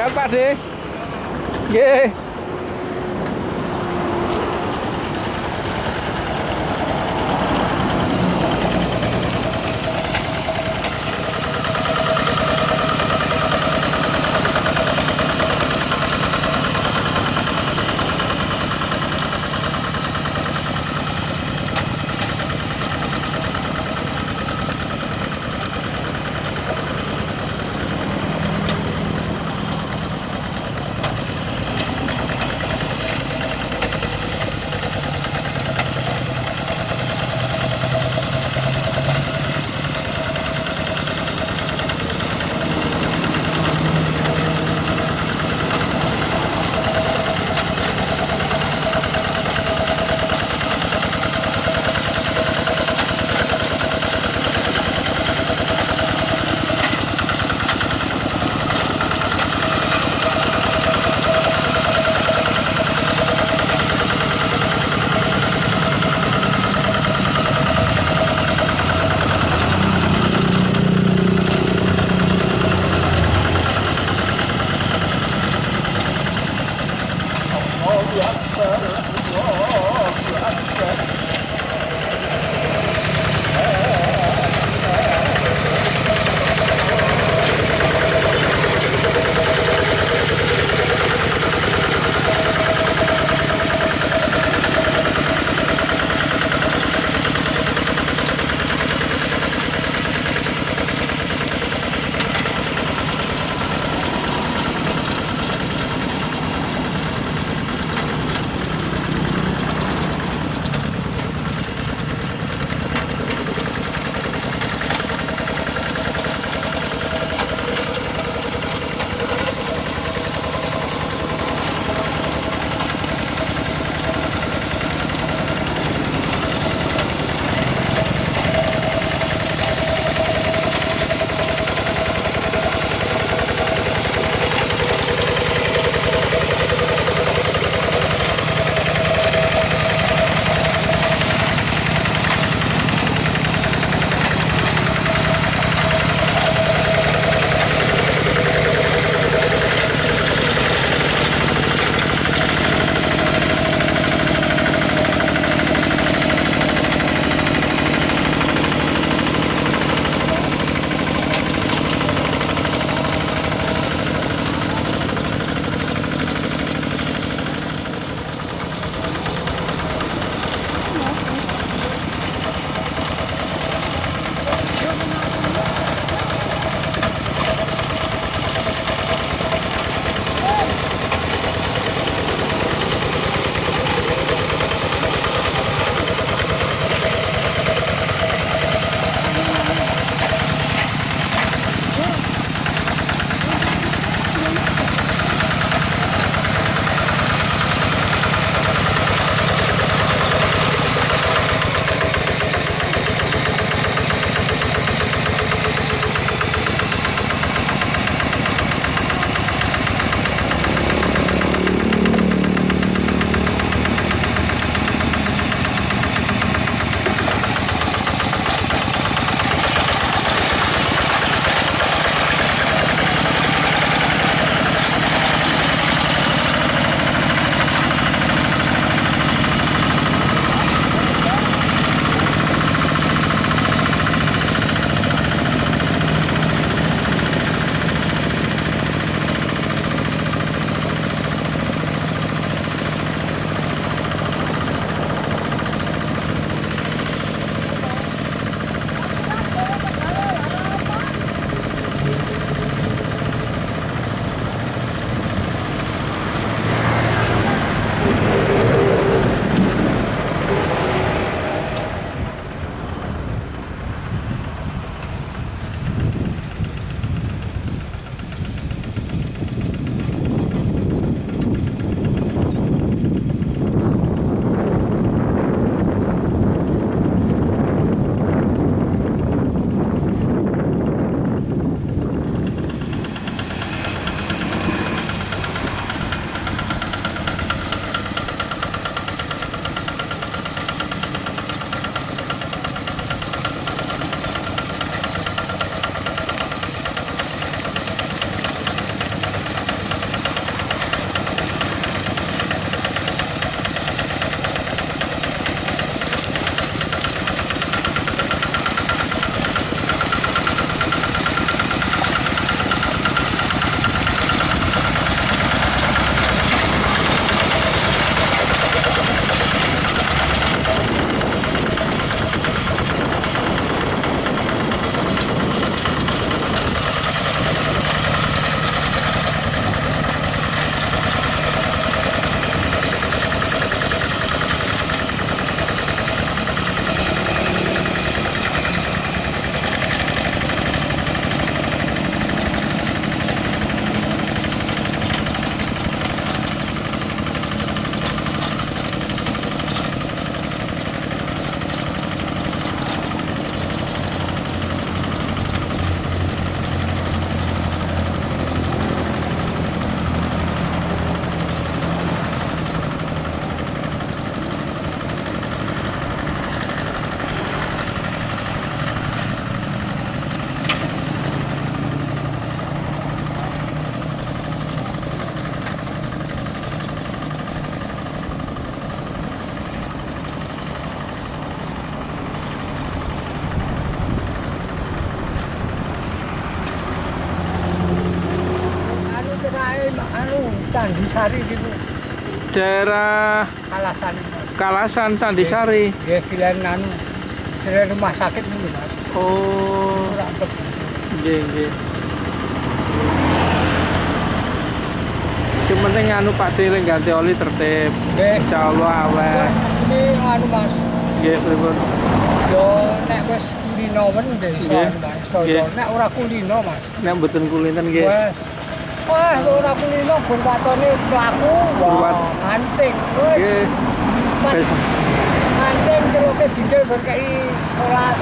silakan Pak De. Nggih. Sari situ. Daerah Kalasan. Kalasan Sandisari. Ya pilihan anu. Dari rumah sakit dulu Mas. Oh. Nggih. Yang penting anu Pak Dile ganti oli tertib. Insyaallah awet. Ini anu Mas. Nggih, pripun? Yo nek wis kulino men nggih iso Mas. Iso nek ora kulino Mas. Nek mboten kulinten nggih. Wes. Wah, ora kulino gun watone pelaku. Wah, mancing. Wis. Wis. Mancing ceroke dike berkei salat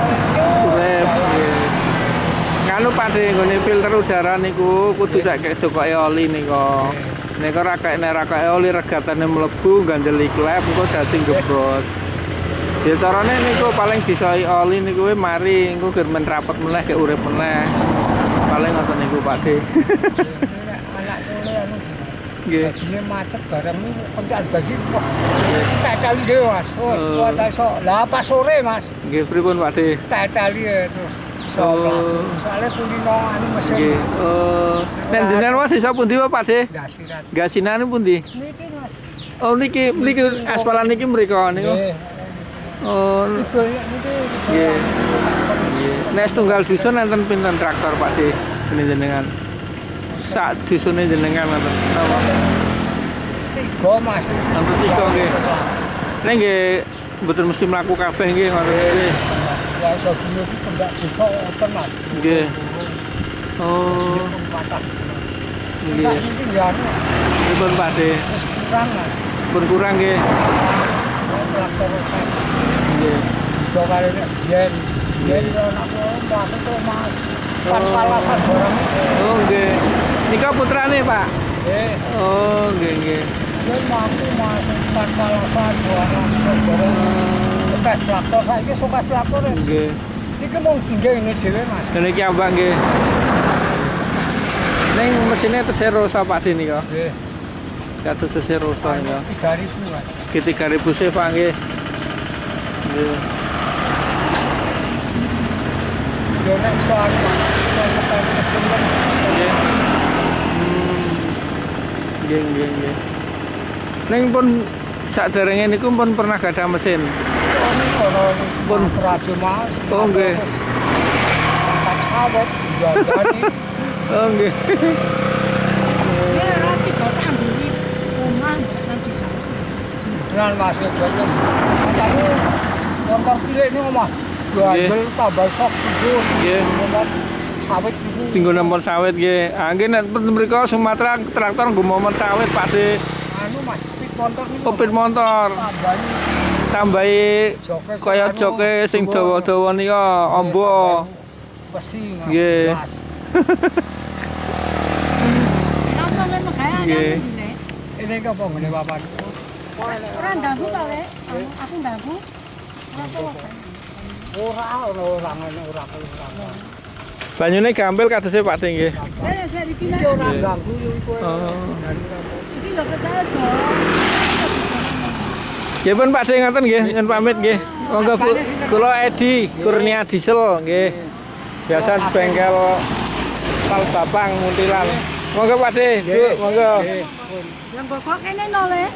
Urip. Nganu Pak De, nggone filter udara niku kudu sak dokoke oli nika. Nek ora kae oli regatane mlebu gandeli klep engko dadi gebros. Ya carane niku paling disoi oli niku mari engko ger men rapet meneh ge urip meneh. Paling ngoten niku Pak De. Anak kule anu nggih. Bajine macet bareng niku pentak baji kok. Tak tali dhewe Mas. Wes kuat iso. Lah pas sore Mas. Nggih pripun Pak De? Tak tali terus. Soalnya kulino anu mesin. Nggih. Nek jenengan wae desa pundi Pak De? Gasiran. Gasinan pundi? Niki Mas. Oh niki aspalan niki mriko niku. Oh. Itu niki. Nggih. Nek setunggal dusun enten pinten traktor Pak De jenengan? Sak dusune jenengan ngoten. Napa? 3 Mas. Sampai 3 nggih. Nek nggih mboten mesti mlaku kabeh nggih ngoten nggih. Ya dulu iki pendak desa wonten Mas. Nggih. Oh. Nggih. Saiki ya anu. Pripun Pak De? Wis kurang Mas. Pun kurang nggih. Traktor Nggih. Jokare nek biyen anakku maksud Mas. Palasan barang. Oh nggih. Nika putrane Pak. Nggih. Oh nggih. Yen mampu Mas palasan barang. Nek traktor saiki sukas traktor wis. Nggih. Iki mung tinggal ini dhewe Mas. Niki ambak nggih. Ning mesine tesih rosa Pak De nika. Nggih. Kados tesih rosa nika. 3.000 Mas. Ki 3.000 sih Pak nggih. Nggih. Yo nek soal mesin kan. Nggih. Nggih. Ning pun saderenge niku pun pernah gadah mesin. Pun radio Mas. Oh nggih. Awet jadi. Oh nggih. Ya rasi kota ambili omah nanti jalan. Lan Mas terus. Tapi motor cilik niku Mas. Gandel tambah sok subur. Nggih. Sawit iku. Tinggo nomor sawit nggih. Ah nggih nek mriko Sumatera traktor nggo nomor sawit Pak De. Anu Mas, pit motor niku. Pit motor. Tambahi kaya joke sing dawa-dawa nika ombo. Besi. Nggih. Napa ngono gawe Nggih. Ini apa ngene papan? Ora ndaku ta Le? Aku ndaku. Ora ngono ora. Banyune gampil kadose Pak De nggih. Ya saya iki Iki ora ganggu yo iku. iki lho kedado. Nggih pun Pak De ngoten nggih, nyuwun pamit nggih. Monggo kula Edi Kurnia Diesel nggih. Biasa di bengkel Pal Bapang Muntilan. Monggo Pak De, Bu, monggo. Yang pokok kene no Le.